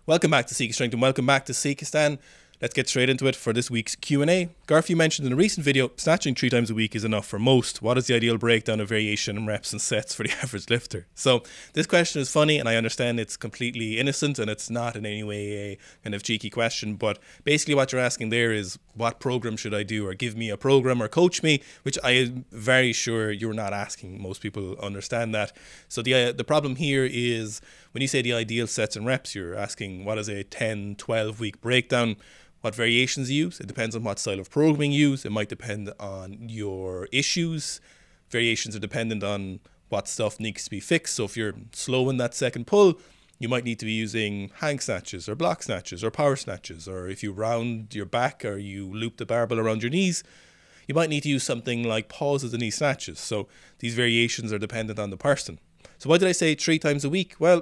Welcome back to Sika Strength and welcome back to Sika Stan. Let's get straight into it for this week's Q&A. Garth, you mentioned in a recent video, snatching 3 times a week is enough for most. What is the ideal breakdown of variation in reps and sets for the average lifter? So this question is funny, and I understand it's completely innocent and it's not in any way a kind of cheeky question, but basically what you're asking there is what program should I do, or give me a program or coach me, which I am very sure you're not asking. Most people understand that. So the problem here is when you say the ideal sets and reps, you're asking what is a 10, 12 week breakdown. What variations you use. It depends on what style of programming you use. It might depend on your issues. Variations are dependent on what stuff needs to be fixed. So if you're slow in that second pull, you might need to be using hang snatches or block snatches or power snatches. Or if you round your back or you loop the barbell around your knees, you might need to use something like pauses and knee snatches. So these variations are dependent on the person. So why did I say 3 times a week? Well,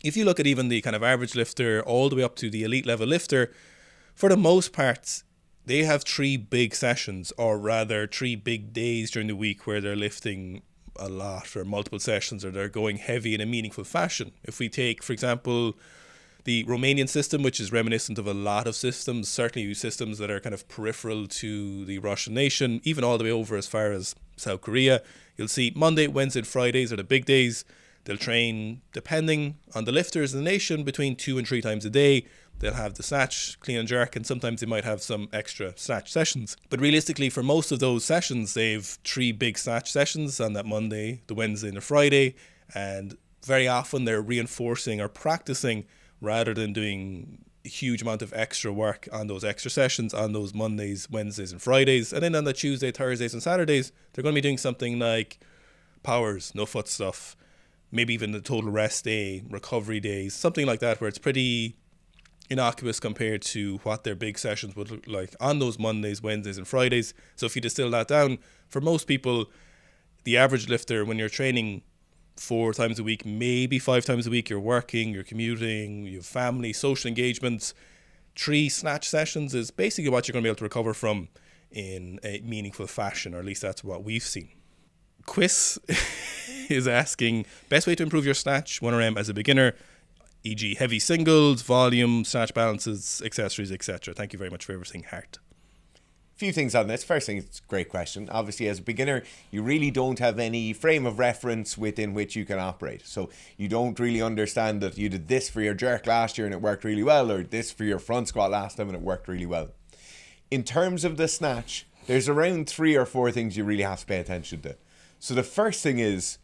if you look at even the kind of average lifter all the way up to the elite level lifter, for the most part, they have 3 big sessions, or rather 3 big days during the week where they're lifting a lot or multiple sessions, or they're going heavy in a meaningful fashion. If we take, for example, the Romanian system, which is reminiscent of a lot of systems, certainly systems that are kind of peripheral to the Russian nation, even all the way over as far as South Korea, you'll see Monday, Wednesday, and Fridays are the big days. They'll train, depending on the lifters in the nation, between 2 and 3 times a day. They'll have the snatch, clean and jerk, and sometimes they might have some extra snatch sessions. But realistically, for most of those sessions, they've 3 big snatch sessions on that Monday, the Wednesday, and the Friday. And very often they're reinforcing or practicing rather than doing a huge amount of extra work on those extra sessions on those Mondays, Wednesdays, and Fridays. And then on the Tuesday, Thursdays, and Saturdays, they're going to be doing something like powers, no foot stuff, maybe even the total rest day, recovery days, something like that, where it's pretty innocuous compared to what their big sessions would look like on those Mondays, Wednesdays, and Fridays. So if you distill that down, for most people, the average lifter, when you're training 4 times a week, maybe 5 times a week, you're working, you're commuting, you have family, social engagements, 3 snatch sessions is basically what you're going to be able to recover from in a meaningful fashion, or at least that's what we've seen. Quiz is asking, best way to improve your snatch 1RM as a beginner, e.g. heavy singles, volume, snatch balances, accessories, etc. Thank you very much for everything, Hart. Few things on this. First thing, it's a great question. Obviously, as a beginner, you really don't have any frame of reference within which you can operate. So you don't really understand that you did this for your jerk last year and it worked really well, or this for your front squat last time and it worked really well. In terms of the snatch, there's around 3 or 4 things you really have to pay attention to. So the first thing is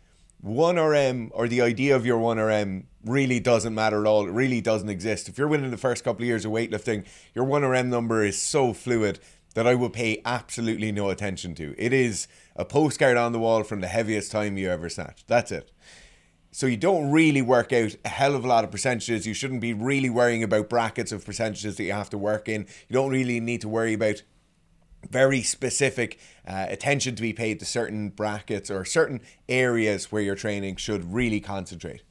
1RM, or the idea of your 1RM, really doesn't matter at all. It really doesn't exist. If you're winning the first couple of years of weightlifting, your 1RM number is so fluid that I would pay absolutely no attention to. It is a postcard on the wall from the heaviest time you ever snatched. That's it. So you don't really work out a hell of a lot of percentages. You shouldn't be really worrying about brackets of percentages that you have to work in. You don't really need to worry about very specific attention to be paid to certain brackets or certain areas where your training should really concentrate.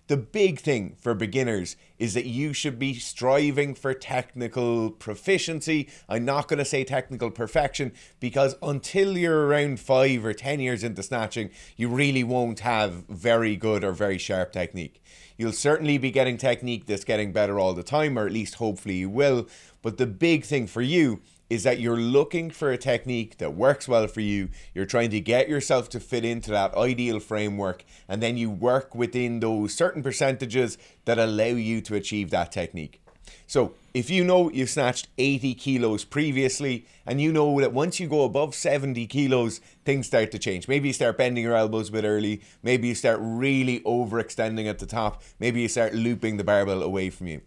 The big thing for beginners is that you should be striving for technical proficiency. I'm not going to say technical perfection, because until you're around 5 or 10 years into snatching, you really won't have very good or very sharp technique. You'll certainly be getting technique that's getting better all the time, or at least hopefully you will. But the big thing for you is that you're looking for a technique that works well for you. You're trying to get yourself to fit into that ideal framework, and then you work within those certain percentages that allow you to achieve that technique. So if you know you've snatched 80 kilos previously, and you know that once you go above 70 kilos, things start to change. Maybe you start bending your elbows a bit early. Maybe you start really overextending at the top. Maybe you start looping the barbell away from you.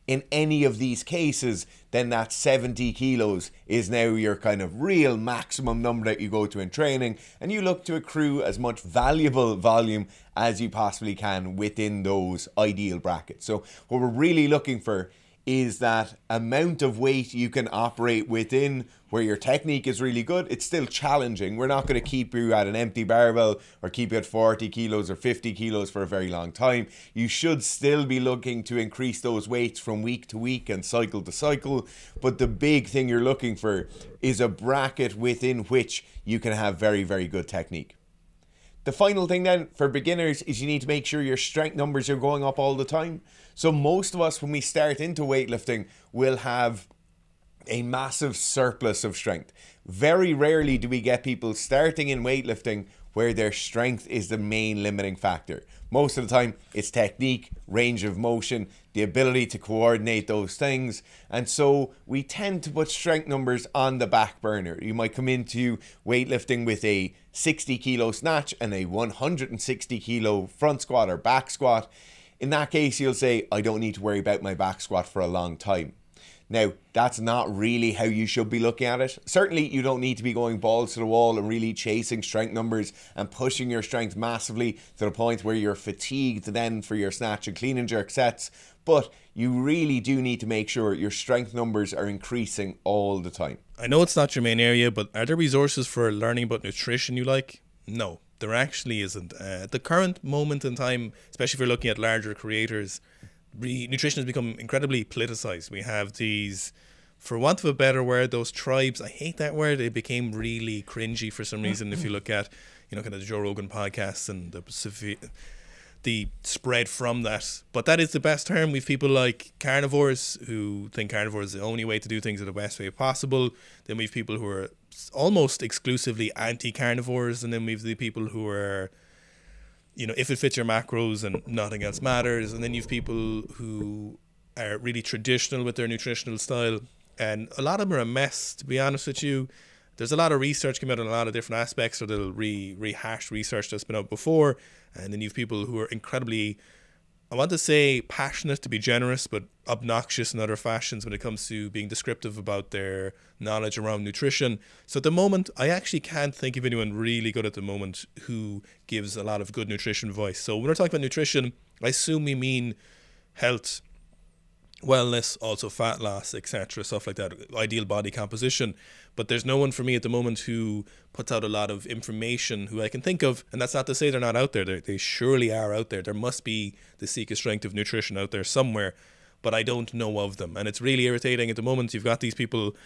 In any of these cases, then that 70 kilos is now your kind of real maximum number that you go to in training, and you look to accrue as much valuable volume as you possibly can within those ideal brackets. So what we're really looking for is that amount of weight you can operate within where your technique is really good. It's still challenging. We're not going to keep you at an empty barbell or keep you at 40 kilos or 50 kilos for a very long time. You should still be looking to increase those weights from week to week and cycle to cycle. But the big thing you're looking for is a bracket within which you can have very, very good technique. The final thing then for beginners is you need to make sure your strength numbers are going up all the time. So most of us, when we start into weightlifting, will have a massive surplus of strength. Very rarely do we get people starting in weightlifting where their strength is the main limiting factor. Most of the time, it's technique, range of motion, the ability to coordinate those things. And so we tend to put strength numbers on the back burner. You might come into weightlifting with a 60 kilo snatch and a 160 kilo front squat or back squat. In that case, you'll say, I don't need to worry about my back squat for a long time. Now, that's not really how you should be looking at it. Certainly, you don't need to be going balls to the wall and really chasing strength numbers and pushing your strength massively to the point where you're fatigued then for your snatch and clean and jerk sets. But you really do need to make sure your strength numbers are increasing all the time. I know it's not your main area, but are there resources for learning about nutrition you like? No, there actually isn't. At the current moment in time, especially if you're looking at larger creators, nutrition has become incredibly politicized. We have these, for want of a better word, those tribes. I hate that word. It became really cringy for some reason. If you look at, kind of the Joe Rogan podcasts and the spread from that. But that is the best term. We've people like carnivores who think carnivore is the only way to do things in the best way possible. Then we've people who are almost exclusively anti-carnivores, and then we've the people who are, if it fits your macros and nothing else matters. And then you've people who are really traditional with their nutritional style. And a lot of them are a mess, to be honest with you. There's a lot of research coming out on a lot of different aspects, so they'll rehash research that's been out before. And then you've people who are incredibly, I want to say passionate to be generous, but obnoxious in other fashions when it comes to being descriptive about their knowledge around nutrition. So at the moment, I actually can't think of anyone really good at the moment who gives a lot of good nutrition advice. So when we're talking about nutrition, I assume we mean health, wellness, also fat loss, etc., stuff like that, ideal body composition. But there's no one for me at the moment who puts out a lot of information who I can think of. And that's not to say they're not out there. They surely are out there. There must be the Sika strength of nutrition out there somewhere, but I don't know of them. And it's really irritating at the moment. You've got these people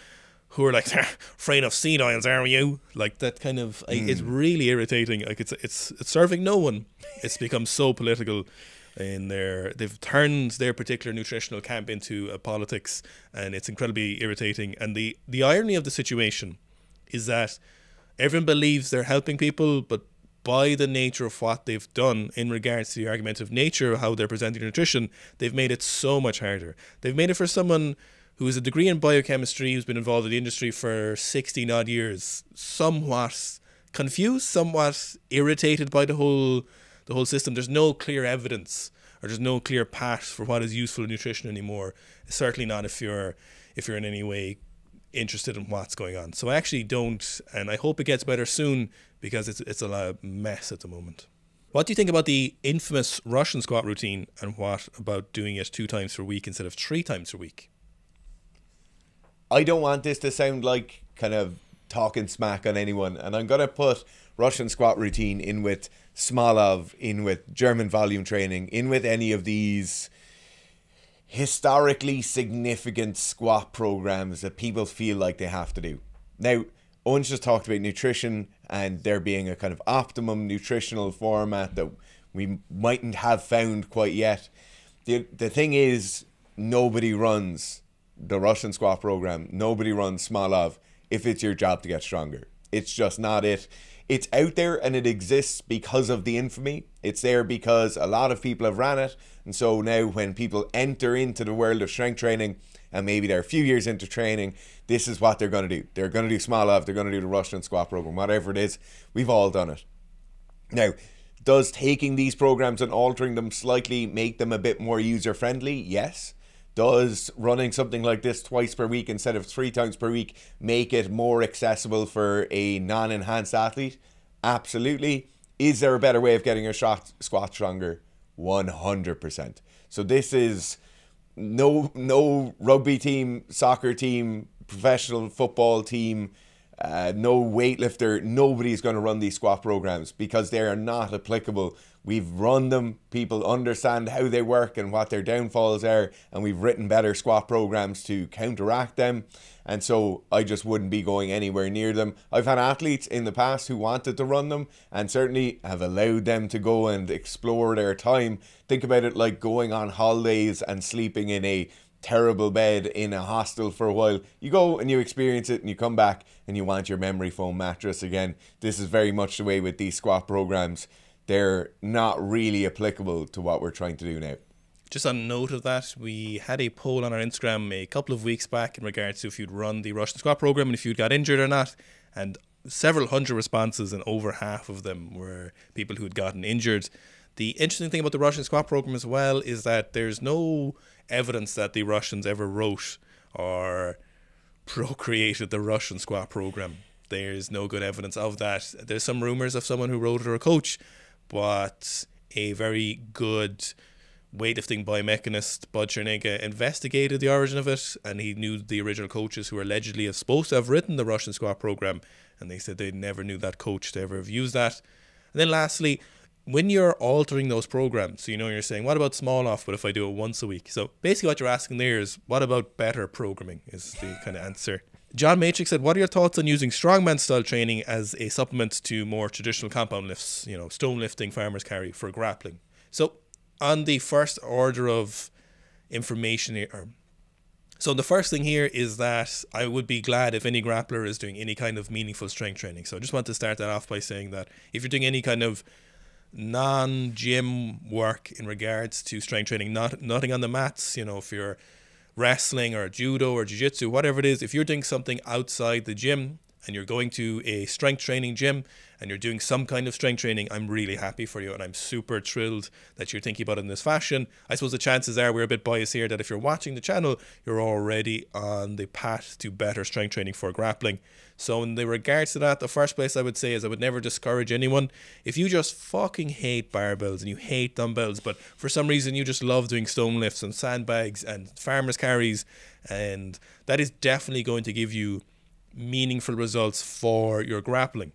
who are like, afraid of seed oils, are you? Like that kind of, it's really irritating. Like it's serving no one. It's become so political. They've turned their particular nutritional camp into a politics, and it's incredibly irritating. And the irony of the situation is that everyone believes they're helping people, but by the nature of what they've done in regards to the argument of nature, how they're presenting nutrition, they've made it so much harder. They've made it for someone who has a degree in biochemistry, who's been involved in the industry for 60 odd years, somewhat confused, somewhat irritated by the whole system. There's no clear evidence, or there's no clear path for what is useful in nutrition anymore. Certainly not if you're in any way interested in what's going on. So I actually don't, and I hope it gets better soon, because it's a mess at the moment. What do you think about the infamous Russian squat routine, and what about doing it 2 times per week instead of 3 times per week? I don't want this to sound like kind of talking smack on anyone, and I'm going to put Russian squat routine in with Smolov, in with German volume training, in with any of these historically significant squat programs that people feel like they have to do. Now, Owen's just talked about nutrition and there being a kind of optimum nutritional format that we mightn't have found quite yet. The thing is, nobody runs the Russian squat program, nobody runs Smolov if it's your job to get stronger. It's just not it. It's out there and it exists because of the infamy. It's there because a lot of people have ran it. And so now when people enter into the world of strength training, and maybe they're a few years into training, this is what they're going to do. They're going to do Smolov, they're going to do the Russian squat program, whatever it is. We've all done it. Now, does taking these programs and altering them slightly make them a bit more user-friendly? Yes. Does running something like this twice per week instead of 3 times per week make it more accessible for a non-enhanced athlete? Absolutely. Is there a better way of getting your squat stronger? 100%. So this is no rugby team, soccer team, professional football team, no weightlifter, nobody's going to run these squat programs because they are not applicable. We've run them, people understand how they work and what their downfalls are, and we've written better squat programs to counteract them. And so I just wouldn't be going anywhere near them. I've had athletes in the past who wanted to run them and certainly have allowed them to go and explore their time. Think about it like going on holidays and sleeping in a terrible bed in a hostel for a while. You go and you experience it and you come back and you want your memory foam mattress again. This is very much the way with these squat programs. They're not really applicable to what we're trying to do now. Just on note of that, we had a poll on our Instagram a couple of weeks back in regards to if you'd run the Russian squat program and if you'd got injured or not, and several hundred responses, and over half of them were people who had gotten injured. The interesting thing about the Russian squat program as well is that there's no evidence that the Russians ever wrote or procreated the Russian squat program. There's no good evidence of that. There's some rumors of someone who wrote it or a coach, but a very good weightlifting biomechanist, Bud Cherniga, investigated the origin of it, and he knew the original coaches who were allegedly supposed to have written the Russian squat program, and they said they never knew that coach to ever have used that. And then lastly, when you're altering those programs, so you're saying, what about small off, but if I do it once a week? So basically what you're asking there is, what about better programming is the kind of answer. John Matrix said, what are your thoughts on using strongman style training as a supplement to more traditional compound lifts, stone lifting, farmer's carry for grappling? So on the first order of information here, so the first thing here is that I would be glad if any grappler is doing any kind of meaningful strength training. So I just want to start that off by saying that if you're doing any kind of non-gym work in regards to strength training, nothing on the mats, if you're wrestling or judo or jiu-jitsu, whatever it is, if you're doing something outside the gym and you're going to a strength training gym and you're doing some kind of strength training, I'm really happy for you and I'm super thrilled that you're thinking about it in this fashion. I suppose the chances are, we're a bit biased here, that if you're watching the channel, you're already on the path to better strength training for grappling. So in the regards to that, the first place I would say is I would never discourage anyone. If you just fucking hate barbells and you hate dumbbells, but for some reason you just love doing stone lifts and sandbags and farmer's carries, and that is definitely going to give you meaningful results for your grappling.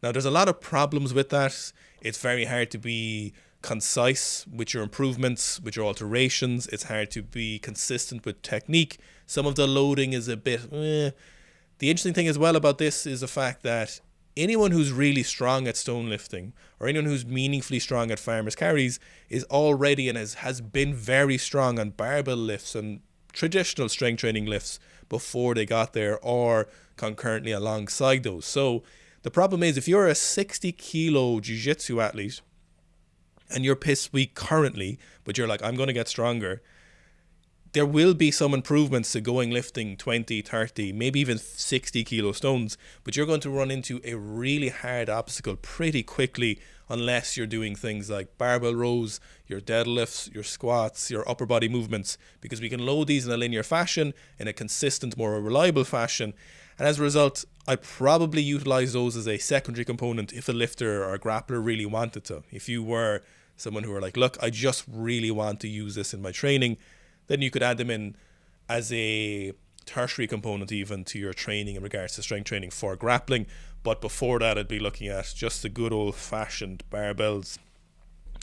Now there's a lot of problems with that. It's very hard to be concise with your improvements, with your alterations. It's hard to be consistent with technique. Some of the loading is a bit The interesting thing as well about this is the fact that anyone who's really strong at stone lifting or anyone who's meaningfully strong at farmer's carries is already and has been very strong on barbell lifts and traditional strength training lifts before they got there or concurrently alongside those. So the problem is, if you're a 60 kilo jiu-jitsu athlete and you're piss weak currently, but you're like, I'm going to get stronger, there will be some improvements to going lifting 20, 30, maybe even 60 kilo stones, but you're going to run into a really hard obstacle pretty quickly unless you're doing things like barbell rows, your deadlifts, your squats, your upper body movements, because we can load these in a linear fashion, in a consistent, more reliable fashion. And as a result, I probably utilize those as a secondary component if a lifter or a grappler really wanted to. If you were someone who were like, look, I just really want to use this in my training, then you could add them in as a tertiary component even to your training in regards to strength training for grappling. But before that, I'd be looking at just the good old-fashioned barbells,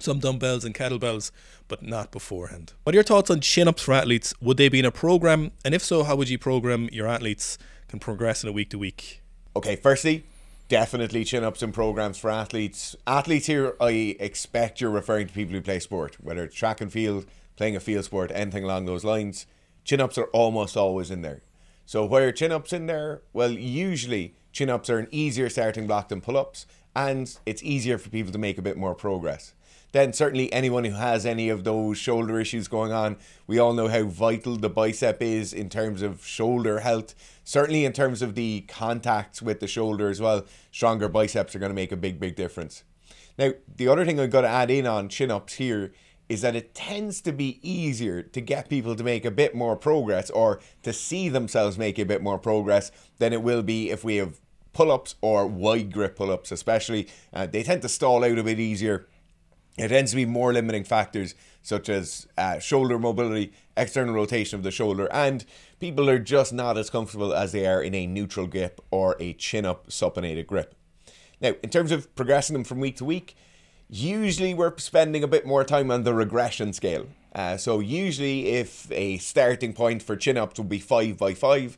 some dumbbells and kettlebells, but not beforehand. What are your thoughts on chin-ups for athletes? Would they be in a program? And if so, how would you program your athletes can progress in a week to week? Okay, firstly, definitely chin-ups and programs for athletes. Athletes here, I expect you're referring to people who play sport, whether it's track and field, playing a field sport, anything along those lines. Chin-ups are almost always in there. So why are chin-ups in there? Well, usually chin-ups are an easier starting block than pull-ups, and it's easier for people to make a bit more progress. Then certainly anyone who has any of those shoulder issues going on, we all know how vital the bicep is in terms of shoulder health. Certainly in terms of the contacts with the shoulder as well, stronger biceps are going to make a big, big difference. Now, the other thing I've got to add in on chin-ups here is that it tends to be easier to get people to make a bit more progress or to see themselves make a bit more progress than it will be if we have pull-ups or wide grip pull-ups especially. They tend to stall out a bit easier. It tends to be more limiting factors such as shoulder mobility, external rotation of the shoulder, and people are just not as comfortable as they are in a neutral grip or a chin-up supinated grip. Now, in terms of progressing them from week to week, usually we're spending a bit more time on the regression scale. So usually if a starting point for chin-ups would be 5x5,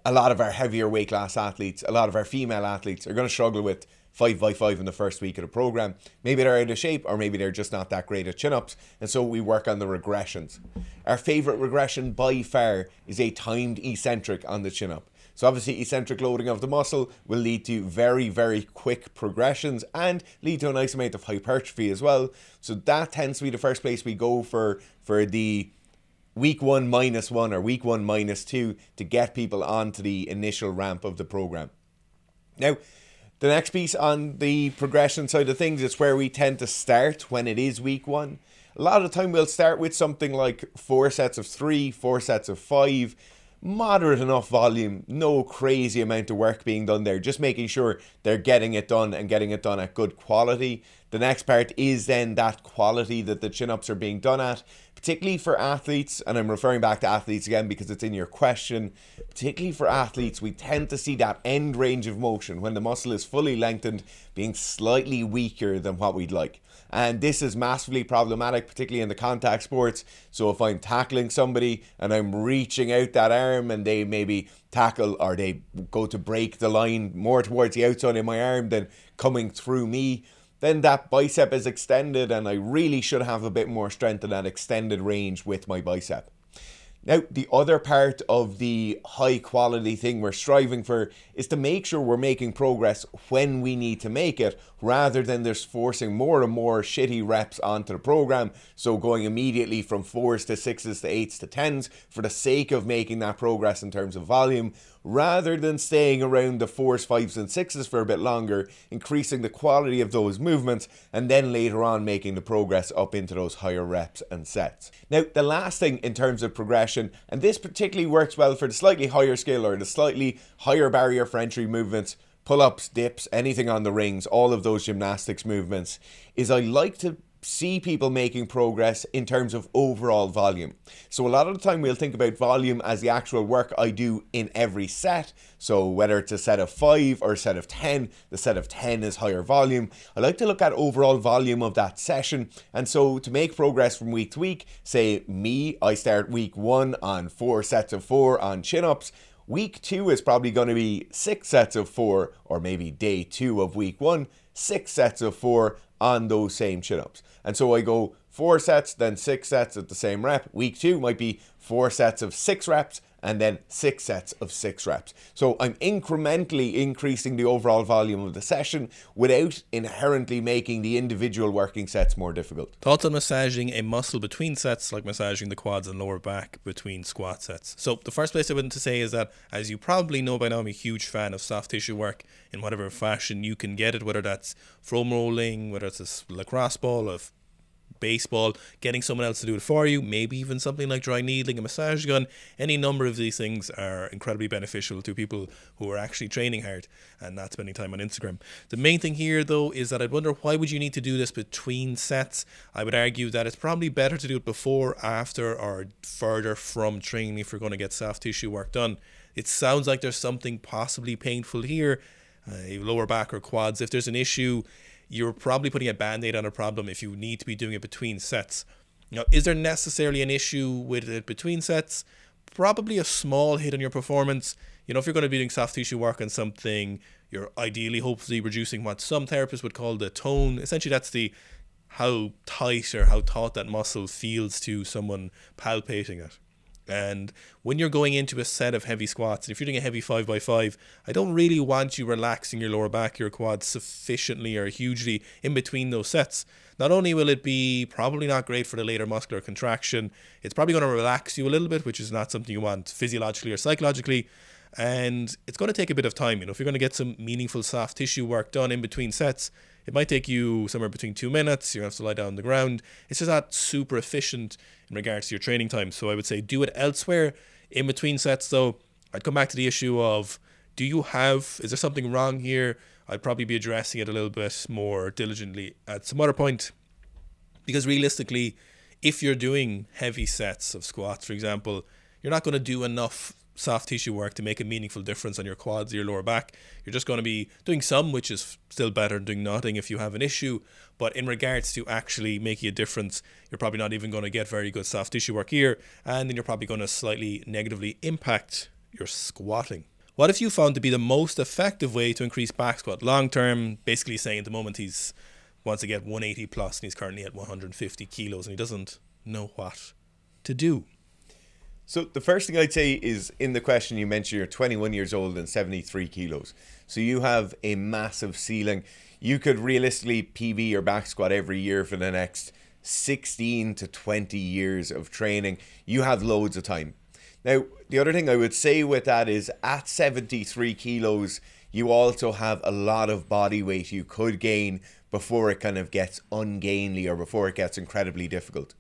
a lot of our heavier weight class athletes, a lot of our female athletes are going to struggle with 5x5 in the first week of the program. Maybe they're out of shape, or maybe they're just not that great at chin-ups, and so we work on the regressions. Our favorite regression by far is a timed eccentric on the chin-up. So obviously eccentric loading of the muscle will lead to very, very quick progressions and lead to a nice amount of hypertrophy as well. So that tends to be the first place we go for the week 1 -1 or week 1 -2 to get people onto the initial ramp of the program. Now, the next piece on the progression side of things is where we tend to start when it is week 1. A lot of the time we'll start with something like 4 sets of 3, 4 sets of 5, moderate enough volume, no crazy amount of work being done there, just making sure they're getting it done and getting it done at good quality. The next part is then that quality that the chin-ups are being done at, particularly for athletes, and I'm referring back to athletes again because it's in your question. Particularly for athletes, we tend to see that end range of motion when the muscle is fully lengthened being slightly weaker than what we'd like. And this is massively problematic, particularly in the contact sports. So if I'm tackling somebody and I'm reaching out that arm and they maybe tackle or they go to break the line more towards the outside of my arm than coming through me, then that bicep is extended and I really should have a bit more strength in that extended range with my bicep. Now, the other part of the high quality thing we're striving for is to make sure we're making progress when we need to make it, rather than just forcing more and more shitty reps onto the program. So going immediately from 4s to 6s to 8s to 10s for the sake of making that progress in terms of volume, rather than staying around the 4s, 5s and 6s for a bit longer, increasing the quality of those movements, and then later on making the progress up into those higher reps and sets. Now, the last thing in terms of progression, and this particularly works well for the slightly higher skill or the slightly higher barrier for entry movements, pull-ups, dips, anything on the rings, all of those gymnastics movements, is I like to see people making progress in terms of overall volume. So a lot of the time we'll think about volume as the actual work I do in every set. So whether it's a set of 5 or a set of 10, the set of 10 is higher volume. I like to look at overall volume of that session. And so to make progress from week to week, say I start week 1 on 4 sets of 4 on chin-ups. Week 2 is probably going to be 6 sets of 4, or maybe day 2 of week 1, 6 sets of 4 on those same chin-ups. And so I go 4 sets, then 6 sets at the same rep. Week 2 might be 4 sets of 6 reps, and then 6 sets of 6 reps. So I'm incrementally increasing the overall volume of the session without inherently making the individual working sets more difficult. Thoughts on massaging a muscle between sets, like massaging the quads and lower back between squat sets? So the first place I want to say is that, as you probably know by now, I'm a huge fan of soft tissue work in whatever fashion you can get it, whether that's foam rolling, whether it's a lacrosse ball, of baseball, getting someone else to do it for you, maybe even something like dry needling, a massage gun. Any number of these things are incredibly beneficial to people who are actually training hard and not spending time on Instagram. The main thing here though is that I'd wonder, why would you need to do this between sets? I would argue that it's probably better to do it before, after, or further from training if you're going to get soft tissue work done. It sounds like there's something possibly painful here, lower back or quads. If there's an issue, you're probably putting a band-aid on a problem if you need to be doing it between sets. Now, is there necessarily an issue with it between sets? Probably a small hit on your performance. You know, if you're going to be doing soft tissue work on something, you're ideally, hopefully, reducing what some therapists would call the tone. Essentially, that's the how tight or how taut that muscle feels to someone palpating it. And when you're going into a set of heavy squats, and if you're doing a heavy 5x5, I don't really want you relaxing your lower back, your quads sufficiently or hugely in between those sets. Not only will it be probably not great for the later muscular contraction, it's probably going to relax you a little bit, which is not something you want physiologically or psychologically. And it's going to take a bit of time. You know, if you're going to get some meaningful soft tissue work done in between sets, it might take you somewhere between 2 minutes. You have to lie down on the ground. It's just not super efficient in regards to your training time. So I would say do it elsewhere in between sets though. I'd come back to the issue of, is there something wrong here? I'd probably be addressing it a little bit more diligently at some other point. Because realistically, if you're doing heavy sets of squats, for example, you're not going to do enough soft tissue work to make a meaningful difference on your quads or your lower back. You're just going to be doing some, which is still better than doing nothing if you have an issue. But in regards to actually making a difference, you're probably not even going to get very good soft tissue work here. And then you're probably going to slightly negatively impact your squatting. What have you found to be the most effective way to increase back squat long term? Basically saying at the moment he's wants to get 180 plus and he's currently at 150 kilos and he doesn't know what to do. So the first thing I'd say is, in the question you mentioned you're 21 years old and 73 kilos. So you have a massive ceiling. You could realistically PB your back squat every year for the next 16 to 20 years of training. You have loads of time. Now, the other thing I would say with that is, at 73 kilos, you also have a lot of body weight you could gain before it kind of gets ungainly or before it gets incredibly difficult.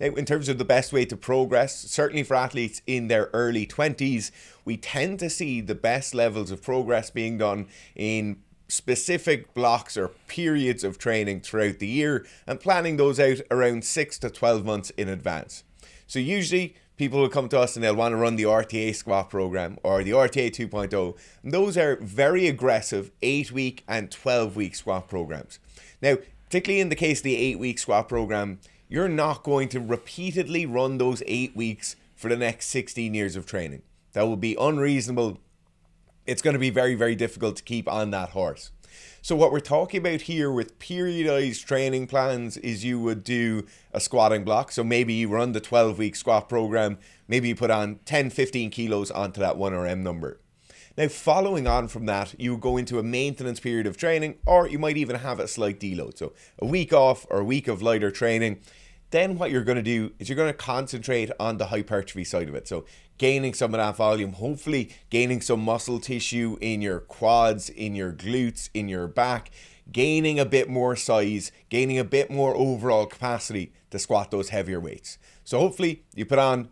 Now, in terms of the best way to progress, certainly for athletes in their early 20s, we tend to see the best levels of progress being done in specific blocks or periods of training throughout the year, and planning those out around 6 to 12 months in advance. So usually people will come to us and they'll want to run the RTA squat program or the RTA 2.0. And those are very aggressive 8-week and 12-week squat programs. Now, particularly in the case of the 8-week squat program, you're not going to repeatedly run those 8 weeks for the next 16 years of training. That would be unreasonable. It's going to be very, very difficult to keep on that horse. So what we're talking about here with periodized training plans is you would do a squatting block. So maybe you run the 12-week squat program. Maybe you put on 10, 15 kilos onto that 1RM number. Now, following on from that, you go into a maintenance period of training, or you might even have a slight deload. So a week off or a week of lighter training. Then what you're going to do is you're going to concentrate on the hypertrophy side of it. So gaining some of that volume, hopefully gaining some muscle tissue in your quads, in your glutes, in your back, gaining a bit more size, gaining a bit more overall capacity to squat those heavier weights. So hopefully you put on,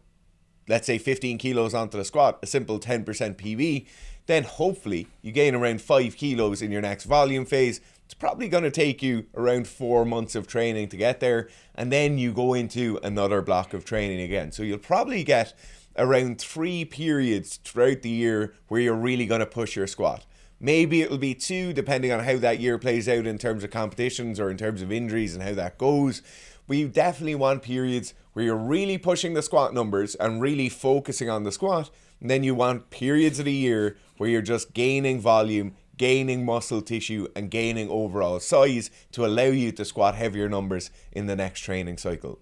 let's say 15 kilos onto the squat, a simple 10% PB, then hopefully you gain around 5 kilos in your next volume phase. It's probably going to take you around 4 months of training to get there, and then you go into another block of training again. So you'll probably get around 3 periods throughout the year where you're really going to push your squat. Maybe it'll be 2, depending on how that year plays out in terms of competitions or in terms of injuries and how that goes. But you definitely want periods where you're really pushing the squat numbers and really focusing on the squat. And then you want periods of the year where you're just gaining volume, gaining muscle tissue, and gaining overall size to allow you to squat heavier numbers in the next training cycle.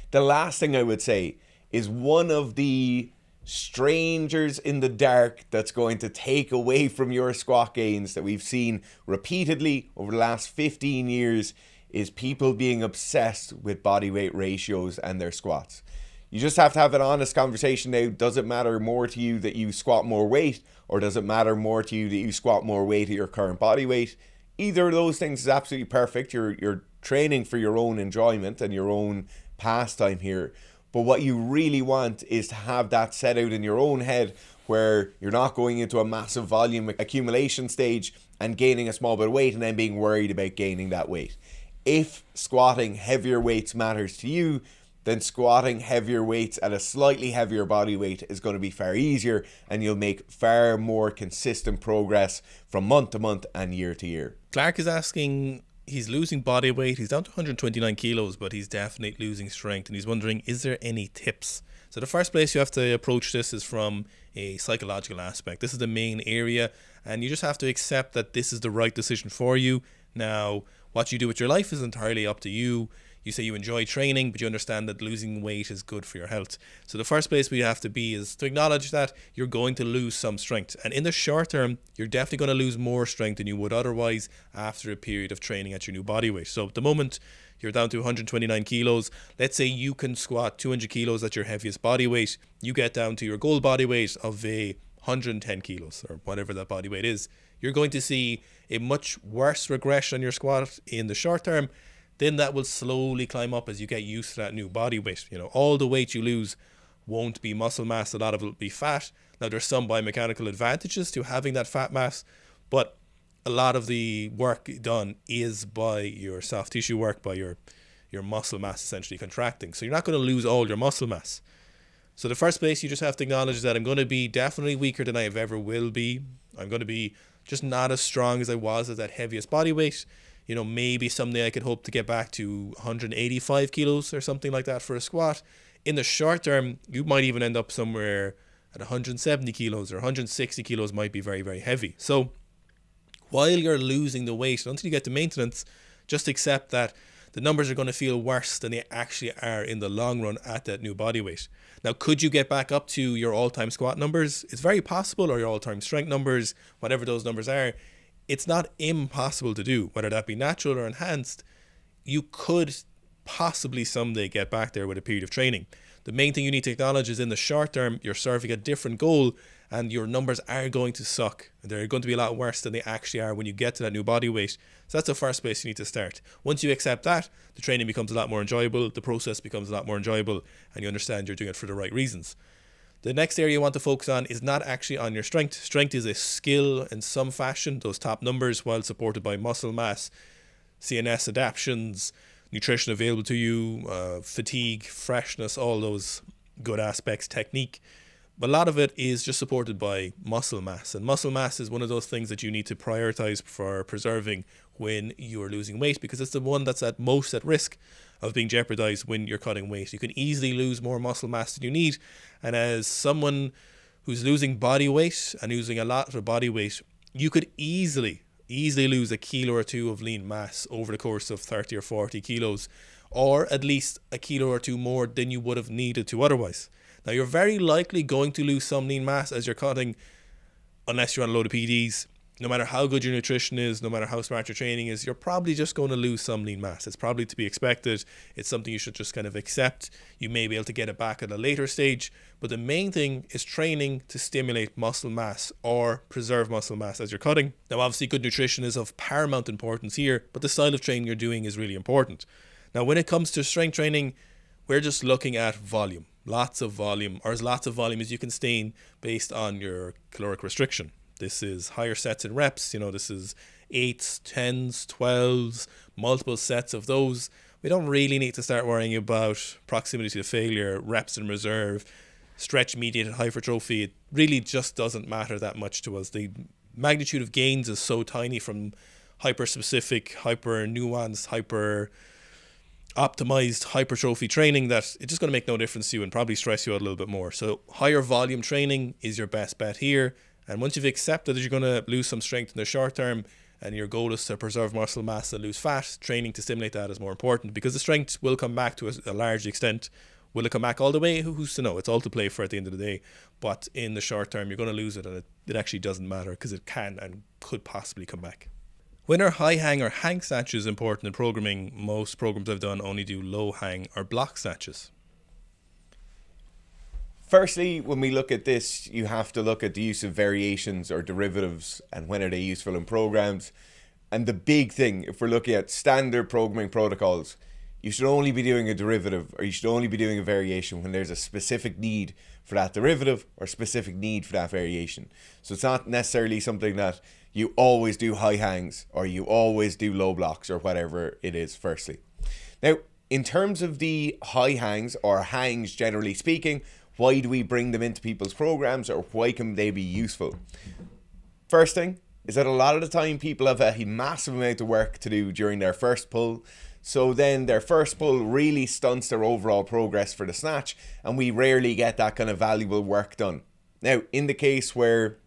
The last thing I would say is, one of the strangers in the dark that's going to take away from your squat gains that we've seen repeatedly over the last 15 years is people being obsessed with body weight ratios and their squats. You just have to have an honest conversation now. Does it matter more to you that you squat more weight, or does it matter more to you that you squat more weight at your current body weight? Either of those things is absolutely perfect. You're training for your own enjoyment and your own pastime here. But what you really want is to have that set out in your own head, where you're not going into a massive volume accumulation stage and gaining a small bit of weight and then being worried about gaining that weight. If squatting heavier weights matters to you, then squatting heavier weights at a slightly heavier body weight is going to be far easier, and you'll make far more consistent progress from month to month and year to year. Clark is asking, he's losing body weight, he's down to 129 kilos, but he's definitely losing strength, and he's wondering, is there any tips? So the first place you have to approach this is from a psychological aspect. This is the main area, and you just have to accept that this is the right decision for you. Now, what you do with your life is entirely up to you. You say you enjoy training, but you understand that losing weight is good for your health. So the first place we have to be is to acknowledge that you're going to lose some strength. And in the short term, you're definitely going to lose more strength than you would otherwise after a period of training at your new body weight. So at the moment, you're down to 129 kilos. Let's say you can squat 200 kilos at your heaviest body weight. You get down to your goal body weight of 110 kilos or whatever that body weight is. You're going to see a much worse regression on your squat in the short term. Then that will slowly climb up as you get used to that new body weight. You know, all the weight you lose won't be muscle mass. A lot of it will be fat. Now, there's some biomechanical advantages to having that fat mass, but a lot of the work done is by your soft tissue work, by your your muscle mass essentially contracting. So you're not going to lose all your muscle mass. So the first place you just have to acknowledge is that I'm going to be definitely weaker than I ever will be. I'm going to be just not as strong as I was at that heaviest body weight. You know, maybe someday I could hope to get back to 185 kilos or something like that for a squat. In the short term, you might even end up somewhere at 170 kilos or 160 kilos might be very, very heavy. So while you're losing the weight, until you get to maintenance, just accept that the numbers are going to feel worse than they actually are in the long run at that new body weight. Now, could you get back up to your all-time squat numbers? It's very possible, or your all-time strength numbers, whatever those numbers are. It's not impossible to do, whether that be natural or enhanced. You could possibly someday get back there with a period of training. The main thing you need to acknowledge is in the short term, you're serving a different goal and your numbers are going to suck. They're going to be a lot worse than they actually are when you get to that new body weight. So that's the first place you need to start. Once you accept that, the training becomes a lot more enjoyable, the process becomes a lot more enjoyable, and you understand you're doing it for the right reasons. The next area you want to focus on is not actually on your strength. Strength is a skill in some fashion. Those top numbers, while supported by muscle mass, CNS adaptions, nutrition available to you, fatigue, freshness, all those good aspects, technique. But a lot of it is just supported by muscle mass. And muscle mass is one of those things that you need to prioritize for preserving when you're losing weight, because it's the one that's at most at risk of being jeopardized when you're cutting weight. You can easily lose more muscle mass than you need. And as someone who's losing body weight and losing a lot of body weight, you could easily lose a kilo or two of lean mass over the course of 30 or 40 kilos, or at least a kilo or two more than you would have needed to otherwise. Now, you're very likely going to lose some lean mass as you're cutting, unless you're on a load of PDs. No matter how good your nutrition is, no matter how smart your training is, you're probably just going to lose some lean mass. It's probably to be expected. It's something you should just kind of accept. You may be able to get it back at a later stage, but the main thing is training to stimulate muscle mass or preserve muscle mass as you're cutting. Now, obviously, good nutrition is of paramount importance here, but the style of training you're doing is really important. Now, when it comes to strength training, we're just looking at volume. Lots of volume, or as lots of volume as you can sustain based on your caloric restriction. This is higher sets and reps. This is 8s, 10s, 12s, multiple sets of those. We don't really need to start worrying about proximity to failure, reps in reserve, stretch mediated hypertrophy. It really just doesn't matter that much to us. The magnitude of gains is so tiny from hyper specific, hyper nuanced, hyper optimized hypertrophy training that it's just going to make no difference to you and probably stress you out a little bit more. So higher volume training is your best bet here. And once you've accepted that you're going to lose some strength in the short term and your goal is to preserve muscle mass and lose fat, training to stimulate that is more important, because the strength will come back to a large extent. Will it come back all the way? Who's to know? It's all to play for at the end of the day. But in the short term, you're going to lose it, and it actually doesn't matter because it can and could possibly come back. When are high hang or hang snatches important in programming? Most programs I've done only do low hang or block snatches. Firstly, when we look at this, you have to look at the use of variations or derivatives and when are they useful in programs. And the big thing, if we're looking at standard programming protocols, you should only be doing a derivative, or you should only be doing a variation when there's a specific need for that derivative or specific need for that variation. So it's not necessarily something that you always do high hangs or you always do low blocks or whatever it is, firstly. Now, in terms of the high hangs or hangs generally speaking, why do we bring them into people's programs, or why can they be useful? First thing is that a lot of the time people have a massive amount of work to do during their first pull. So then their first pull really stunts their overall progress for the snatch, and we rarely get that kind of valuable work done. Now, in the case where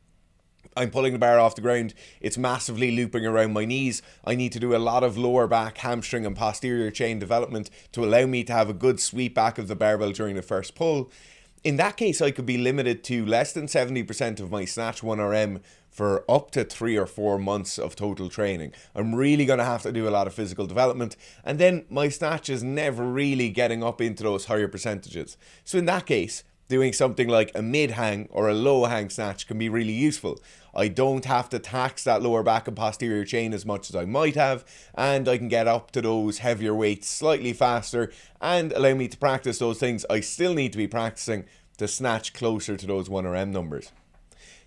I'm pulling the bar off the ground, it's massively looping around my knees, I need to do a lot of lower back, hamstring and posterior chain development to allow me to have a good sweep back of the barbell during the first pull. In that case, I could be limited to less than 70% of my Snatch 1RM for up to 3 or 4 months of total training. I'm really going to have to do a lot of physical development, and then my snatch is never really getting up into those higher percentages. So in that case, doing something like a mid-hang or a low-hang snatch can be really useful. I don't have to tax that lower back and posterior chain as much as I might have, and I can get up to those heavier weights slightly faster and allow me to practice those things I still need to be practicing to snatch closer to those 1RM numbers.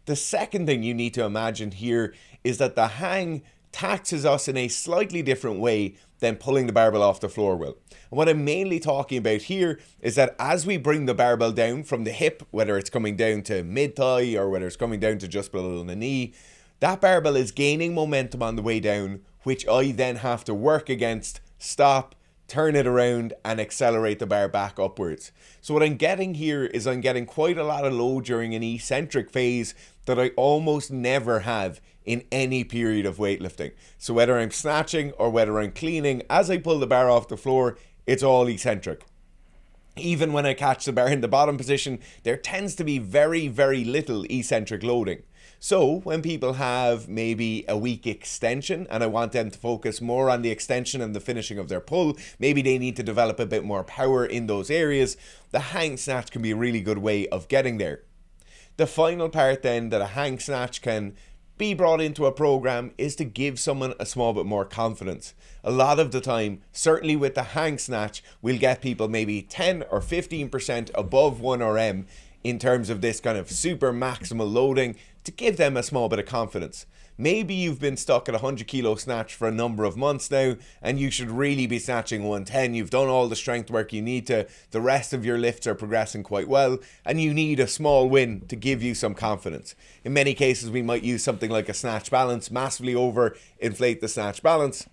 The second thing you need to imagine here is that the hang taxes us in a slightly different way than pulling the barbell off the floor will. And what I'm mainly talking about here is that as we bring the barbell down from the hip, whether it's coming down to mid-thigh or whether it's coming down to just below the knee, that barbell is gaining momentum on the way down, which I then have to work against, stop, turn it around and accelerate the bar back upwards. So what I'm getting here is I'm getting quite a lot of load during an eccentric phase that I almost never have in any period of weightlifting. So whether I'm snatching or whether I'm cleaning, as I pull the bar off the floor, it's all eccentric. Even when I catch the bar in the bottom position, there tends to be very, very little eccentric loading. So when people have maybe a weak extension and I want them to focus more on the extension and the finishing of their pull, maybe they need to develop a bit more power in those areas, the hang snatch can be a really good way of getting there. The final part then that a hang snatch can be brought into a program is to give someone a small bit more confidence. A lot of the time, certainly with the hang snatch, we'll get people maybe 10 or 15% above 1RM in terms of this kind of super maximal loading to give them a small bit of confidence. Maybe you've been stuck at a 100 kilo snatch for a number of months now and you should really be snatching 110. You've done all the strength work you need to, the rest of your lifts are progressing quite well and you need a small win to give you some confidence. In many cases we might use something like a snatch balance, massively over inflate the snatch balance,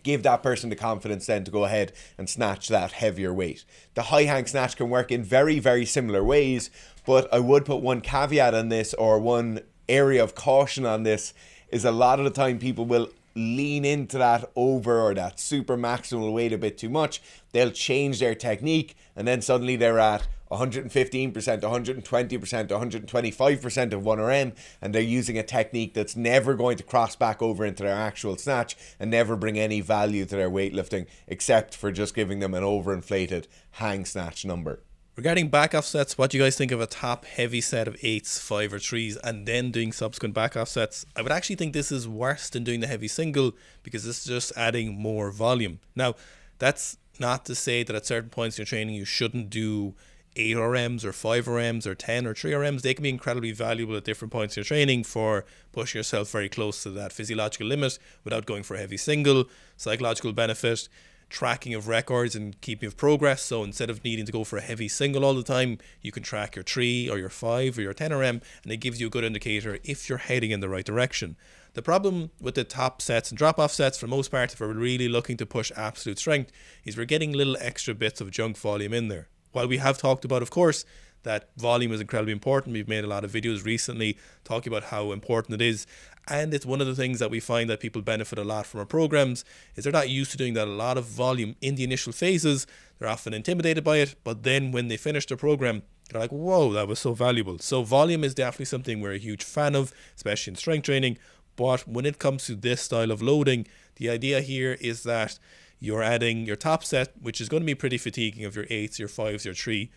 give that person the confidence then to go ahead and snatch that heavier weight. The high hang snatch can work in very, very similar ways, but I would put one caveat on this, or one area of caution on this, is a lot of the time people will lean into that over or that super maximal weight a bit too much. They'll change their technique and then suddenly they're at 115%, 120%, 125% of 1RM, and they're using a technique that's never going to cross back over into their actual snatch and never bring any value to their weightlifting except for just giving them an overinflated hang snatch number. Regarding back off sets, what do you guys think of a top heavy set of 8s, 5 or 3s and then doing subsequent back off sets? I would actually think this is worse than doing the heavy single because this is just adding more volume. Now, that's not to say that at certain points in your training you shouldn't do 8 RMs or 5 RMs or 10 or 3 RMs. They can be incredibly valuable at different points in your training for pushing yourself very close to that physiological limit without going for a heavy single. Psychological benefit, tracking of records and keeping of progress. So instead of needing to go for a heavy single all the time, you can track your 3 or your 5 or your 10 RM and it gives you a good indicator if you're heading in the right direction. The problem with the top sets and drop off sets for the most part, if we're really looking to push absolute strength, is we're getting little extra bits of junk volume in there. While we have talked about, of course, that volume is incredibly important. We've made a lot of videos recently talking about how important it is. And it's one of the things that we find that people benefit a lot from our programs is they're not used to doing that a lot of volume in the initial phases. They're often intimidated by it. But then when they finish the program, they're like, whoa, that was so valuable. So volume is definitely something we're a huge fan of, especially in strength training. But when it comes to this style of loading, the idea here is that you're adding your top set, which is going to be pretty fatiguing of your 8s, your 5s, your 3,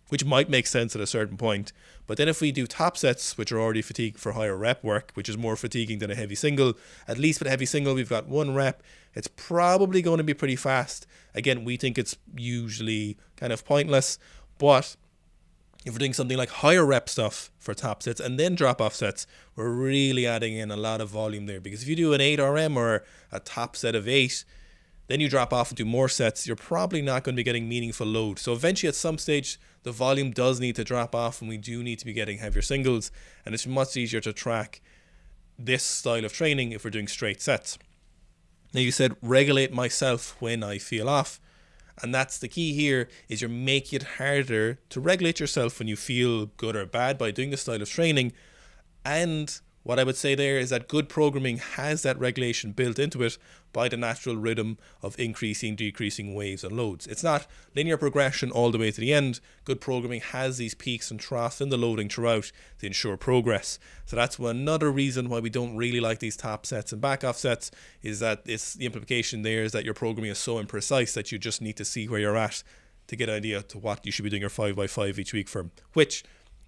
which might make sense at a certain point. But then if we do top sets, which are already fatigued for higher rep work, which is more fatiguing than a heavy single, at least with a heavy single, we've got 1 rep. It's probably going to be pretty fast. Again, we think it's usually kind of pointless, but if we're doing something like higher rep stuff for top sets and then drop off sets, we're really adding in a lot of volume there. Because if you do an 8 RM or a top set of 8, then you drop off and do more sets, you're probably not going to be getting meaningful load. So eventually at some stage, the volume does need to drop off and we do need to be getting heavier singles. And it's much easier to track this style of training if we're doing straight sets. Now you said regulate myself when I feel off. And that's the key here, is you're making it harder to regulate yourself when you feel good or bad by doing this style of training. And what I would say there is that good programming has that regulation built into it by the natural rhythm of increasing, decreasing waves and loads. It's not linear progression all the way to the end. Good programming has these peaks and troughs in the loading throughout to ensure progress. So that's another reason why we don't really like these top sets and back off sets, is that it's the implication there is that your programming is so imprecise that you just need to see where you're at to get an idea to what you should be doing your 5x5 each week for, which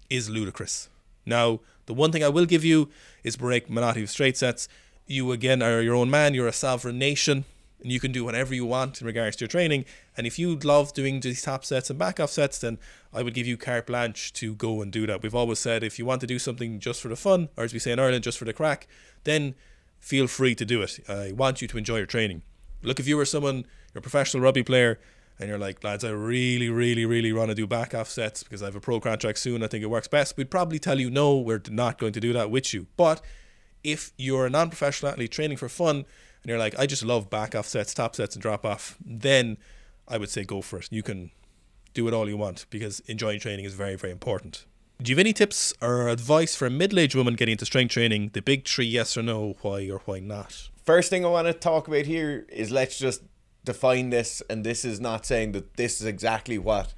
is ludicrous. Now, the one thing I will give you is break monotony of straight sets. You, again, are your own man. You're a sovereign nation, and you can do whatever you want in regards to your training. And if you love doing these top sets and back off sets, then I would give you carte blanche to go and do that. We've always said if you want to do something just for the fun, or as we say in Ireland, just for the crack, then feel free to do it. I want you to enjoy your training. Look, if you were someone, you're a professional rugby player, and you're like, lads, I really, really, really want to do back off sets because I have a pro contract soon, I think it works best, we'd probably tell you, no, we're not going to do that with you. But if you're a non-professional athlete training for fun, and you're like, I just love back off sets, top sets and drop off, then I would say go for it. You can do it all you want because enjoying training is very, very important. Do you have any tips or advice for a middle-aged woman getting into strength training? The big three, yes or no, why or why not? First thing I want to talk about here is let's just define this, and this is not saying that this is exactly what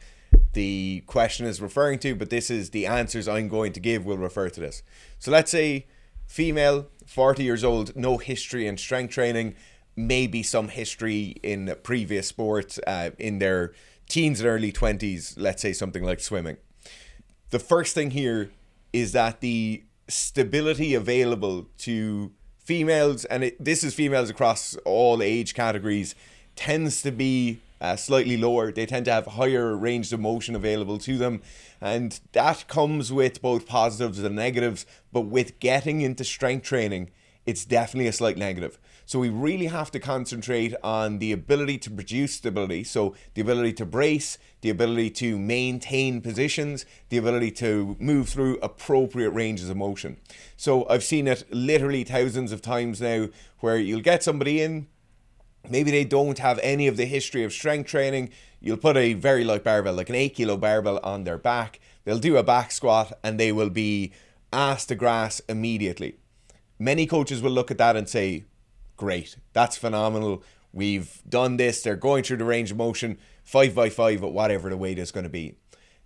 the question is referring to, but this is the answers I'm going to give will refer to this. So let's say female, 40 years old, no history in strength training, maybe some history in previous sports in their teens and early 20s, let's say something like swimming. The first thing here is that the stability available to females, and this is females across all age categories, tends to be slightly lower. They tend to have higher range of motion available to them, and that comes with both positives and negatives. But with getting into strength training, it's definitely a slight negative. So we really have to concentrate on the ability to produce stability. So the ability to brace, the ability to maintain positions, the ability to move through appropriate ranges of motion. So I've seen it literally thousands of times now where you'll get somebody in, maybe they don't have any of the history of strength training. You'll put a very light barbell, like an 8 kilo barbell on their back. They'll do a back squat and they will be ass to grass immediately. Many coaches will look at that and say, great, that's phenomenal. We've done this. They're going through the range of motion 5x5 at whatever the weight is going to be.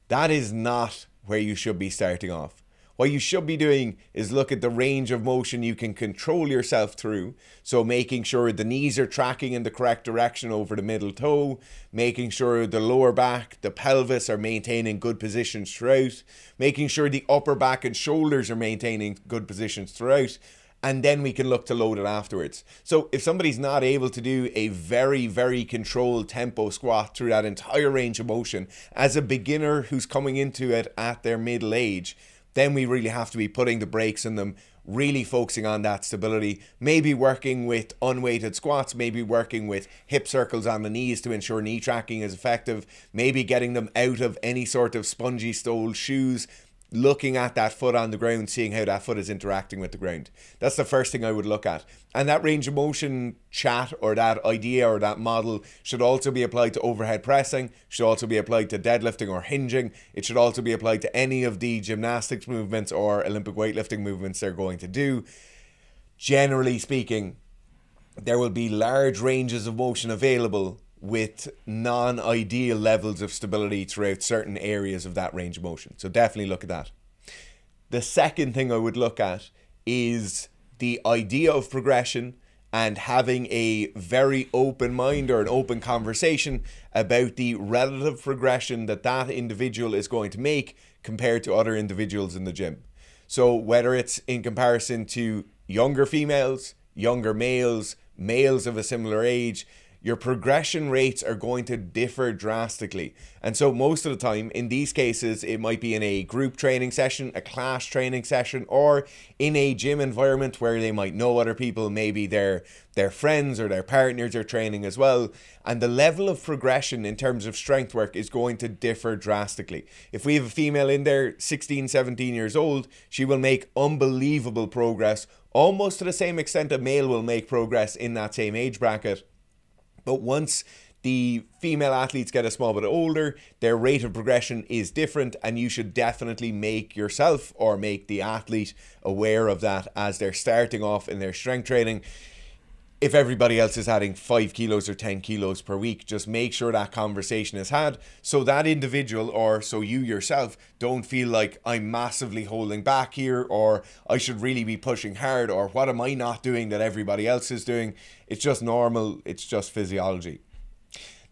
That is not where you should be starting off. What you should be doing is look at the range of motion you can control yourself through. So making sure the knees are tracking in the correct direction over the middle toe, making sure the lower back, the pelvis are maintaining good positions throughout, making sure the upper back and shoulders are maintaining good positions throughout, and then we can look to load it afterwards. So if somebody's not able to do a very, very controlled tempo squat through that entire range of motion as a beginner who's coming into it at their middle age, then we really have to be putting the brakes on them, really focusing on that stability, maybe working with unweighted squats, maybe working with hip circles on the knees to ensure knee tracking is effective, maybe getting them out of any sort of spongy sole shoes, looking at that foot on the ground, seeing how that foot is interacting with the ground. That's the first thing I would look at. And that range of motion chat or that idea or that model should also be applied to overhead pressing, should also be applied to deadlifting or hinging. It should also be applied to any of the gymnastics movements or Olympic weightlifting movements they're going to do. Generally speaking, there will be large ranges of motion available with non-ideal levels of stability throughout certain areas of that range of motion. So definitely look at that. The second thing I would look at is the idea of progression and having a very open mind or an open conversation about the relative progression that that individual is going to make compared to other individuals in the gym. So whether it's in comparison to younger females, younger males, males of a similar age, your progression rates are going to differ drastically. And so most of the time, in these cases, it might be in a group training session, a class training session, or in a gym environment where they might know other people, maybe their friends or their partners are training as well. And the level of progression in terms of strength work is going to differ drastically. If we have a female in there, 16, 17 years old, she will make unbelievable progress, almost to the same extent a male will make progress in that same age bracket. But once the female athletes get a small bit older, their rate of progression is different, and you should definitely make yourself or make the athlete aware of that as they're starting off in their strength training. If everybody else is adding 5 kilos or 10 kilos per week, just make sure that conversation is had so that individual, or so you yourself, don't feel like I'm massively holding back here, or I should really be pushing hard, or what am I not doing that everybody else is doing. It's just normal. It's just physiology.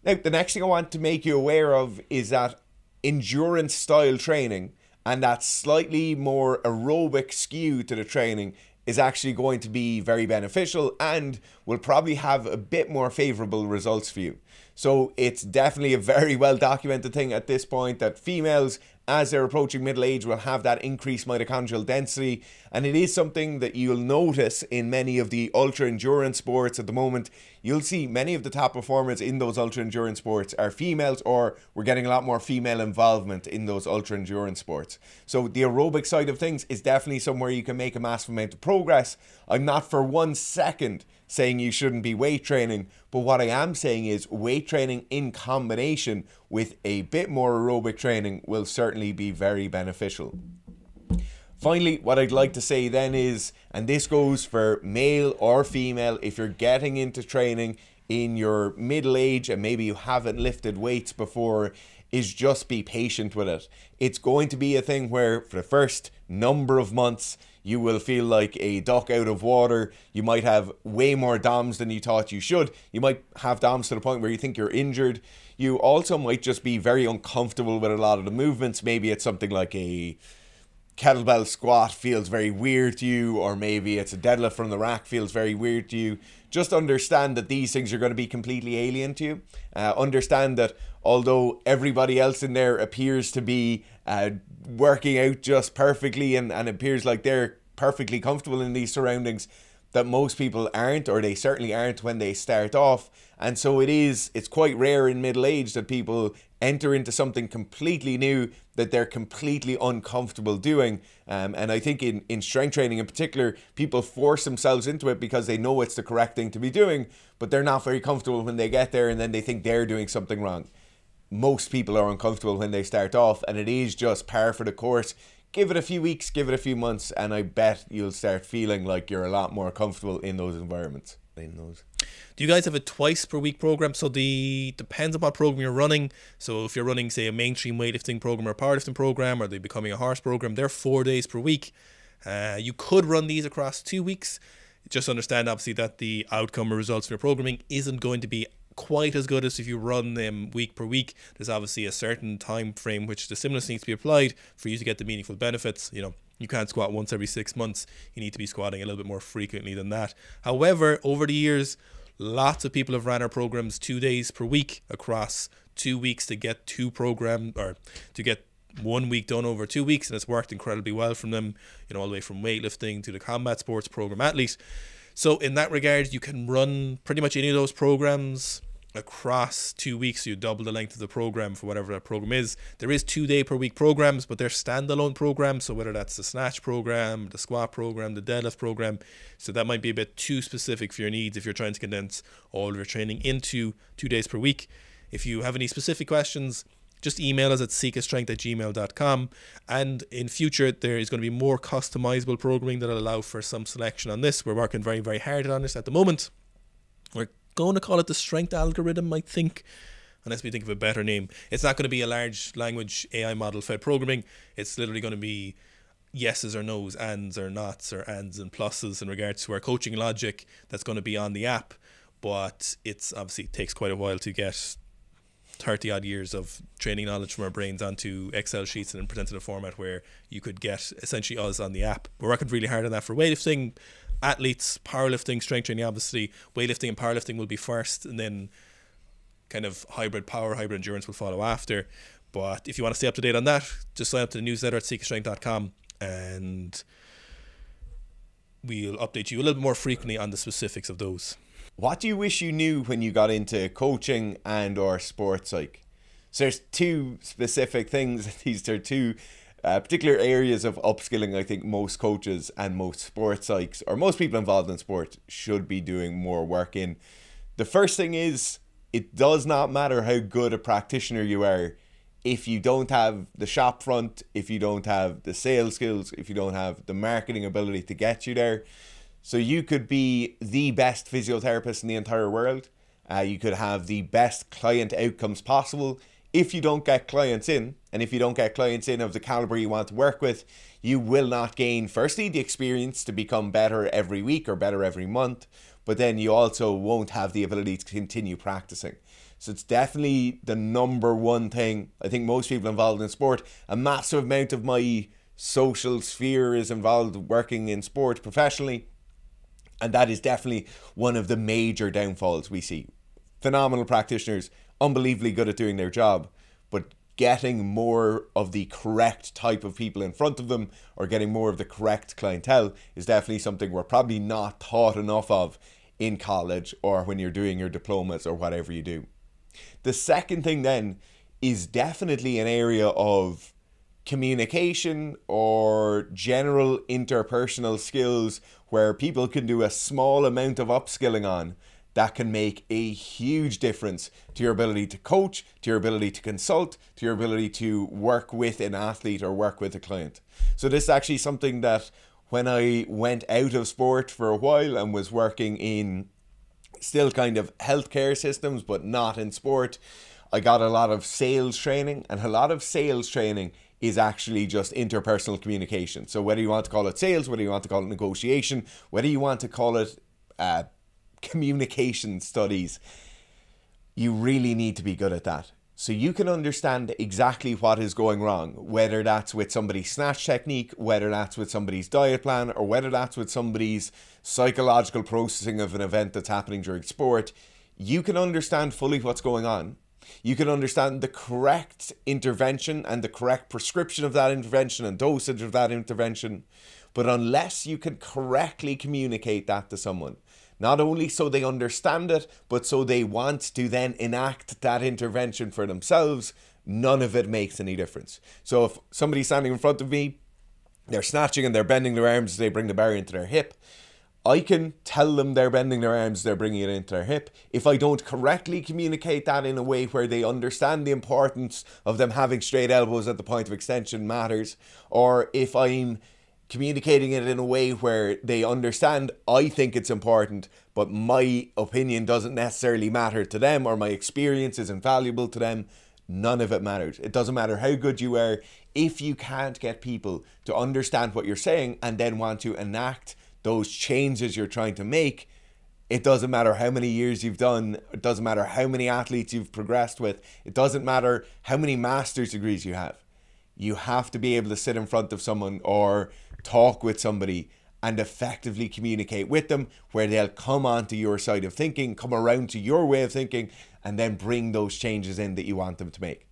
Now, the next thing I want to make you aware of is that endurance style training and that slightly more aerobic skew to the training is actually going to be very beneficial and will probably have a bit more favorable results for you. So it's definitely a very well documented thing at this point that females as they're approaching middle age, will have that increased mitochondrial density. And it is something that you'll notice in many of the ultra endurance sports at the moment. You'll see many of the top performers in those ultra endurance sports are females, or we're getting a lot more female involvement in those ultra endurance sports. So the aerobic side of things is definitely somewhere you can make a massive amount of progress. I'm not for 1 second saying you shouldn't be weight training, but what I am saying is weight training in combination with a bit more aerobic training will certainly be very beneficial. Finally, what I'd like to say then is, and this goes for male or female, if you're getting into training in your middle age and maybe you haven't lifted weights before, is just be patient with it. It's going to be a thing where for the first number of months you will feel like a duck out of water. You might have way more DOMs than you thought you should. You might have DOMs to the point where you think you're injured. You also might just be very uncomfortable with a lot of the movements. Maybe it's something like a kettlebell squat feels very weird to you, or maybe it's a deadlift from the rack feels very weird to you. Just understand that these things are going to be completely alien to you. Understand that although everybody else in there appears to be working out just perfectly and appears like they're perfectly comfortable in these surroundings, that most people aren't, or they certainly aren't when they start off. And so it's quite rare in middle age that people enter into something completely new that they're completely uncomfortable doing. And I think in strength training in particular, people force themselves into it because they know it's the correct thing to be doing, but they're not very comfortable when they get there, and then they think they're doing something wrong. Most people are uncomfortable when they start off, and it is just par for the course. Give it a few weeks, give it a few months, and I bet you'll start feeling like you're a lot more comfortable in those environments. Do you guys have a twice per week program? So depends on what program you're running. So if you're running, say, a mainstream weightlifting program or a powerlifting program, or they're becoming a horse program, they're 4 days per week. You could run these across 2 weeks. Just understand, obviously, that the outcome or results of your programming isn't going to be quite as good as if you run them week per week. There's obviously a certain time frame which the stimulus needs to be applied for you to get the meaningful benefits. You can't squat once every 6 months. You need to be squatting a little bit more frequently than that. However, over the years, lots of people have ran our programs 2 days per week across 2 weeks to get 1 week done over 2 weeks, and it's worked incredibly well from them, all the way from weightlifting to the combat sports program athlete. So in that regard, you can run pretty much any of those programs across 2 weeks. So you double the length of the program for whatever that program is. There is 2 day per week programs, but they're standalone programs. So whether that's the Snatch program, the squat program, the deadlift program, so that might be a bit too specific for your needs if you're trying to condense all of your training into 2 days per week. If you have any specific questions, just email us at sikastrength@gmail.com, and in future there is going to be more customizable programming that will allow for some selection on this. We're working very, very hard on this at the moment. We're going to call it the strength algorithm, I think, unless we think of a better name. It's not going to be a large language AI model fed programming. It's literally going to be yeses or nos, ands or nots, or ands and pluses in regards to our coaching logic that's going to be on the app. But it's obviously takes quite a while to get 30 odd years of training knowledge from our brains onto Excel sheets and then present in a format where you could get essentially us on the app. We're working really hard on that for weightlifting, athletes, powerlifting, strength training. Obviously weightlifting and powerlifting will be first, and then kind of hybrid power, hybrid endurance will follow after. But if you want to stay up to date on that, just sign up to the newsletter at sikastrength.com, and we'll update you a little bit more frequently on the specifics of those. What do you wish you knew when you got into coaching and or sports psych? So there's two specific things. These are two particular areas of upskilling I think most coaches and most sports psychs, or most people involved in sport, should be doing more work in. The first thing is, it does not matter how good a practitioner you are if you don't have the shop front, if you don't have the sales skills, if you don't have the marketing ability to get you there. So you could be the best physiotherapist in the entire world. You could have the best client outcomes possible. If you don't get clients in, and if you don't get clients in of the caliber you want to work with, you will not gain, firstly, the experience to become better every week or better every month, but then you also won't have the ability to continue practicing. So it's definitely the number one thing. I think most people involved in sport, a massive amount of my social sphere is involved working in sport professionally. And that is definitely one of the major downfalls we see. Phenomenal practitioners, unbelievably good at doing their job, but getting more of the correct type of people in front of them or getting more of the correct clientele is definitely something we're probably not taught enough of in college or when you're doing your diplomas or whatever you do. The second thing then is definitely an area of communication or general interpersonal skills where people can do a small amount of upskilling on that can make a huge difference to your ability to coach, to your ability to consult, to your ability to work with an athlete or work with a client. So this is actually something that when I went out of sport for a while and was working in still kind of healthcare systems but not in sport, I got a lot of sales training, and a lot of sales training is actually just interpersonal communication. So whether you want to call it sales, whether you want to call it negotiation, whether you want to call it communication studies, you really need to be good at that. So you can understand exactly what is going wrong, whether that's with somebody's snatch technique, whether that's with somebody's diet plan, or whether that's with somebody's psychological processing of an event that's happening during sport. You can understand fully what's going on. You can understand the correct intervention and the correct prescription of that intervention and dosage of that intervention. But unless you can correctly communicate that to someone, not only so they understand it, but so they want to then enact that intervention for themselves, none of it makes any difference. So if somebody's standing in front of me, they're snatching and they're bending their arms, they bring the bar into their hip, I can tell them they're bending their arms, they're bringing it into their hip. If I don't correctly communicate that in a way where they understand the importance of them having straight elbows at the point of extension matters, or if I'm communicating it in a way where they understand I think it's important, but my opinion doesn't necessarily matter to them, or my experience isn't valuable to them, none of it matters. It doesn't matter how good you are if you can't get people to understand what you're saying and then want to enact those changes you're trying to make. It doesn't matter how many years you've done, it doesn't matter how many athletes you've progressed with, it doesn't matter how many master's degrees you have. You have to be able to sit in front of someone or talk with somebody and effectively communicate with them where they'll come onto your side of thinking, come around to your way of thinking, and then bring those changes in that you want them to make.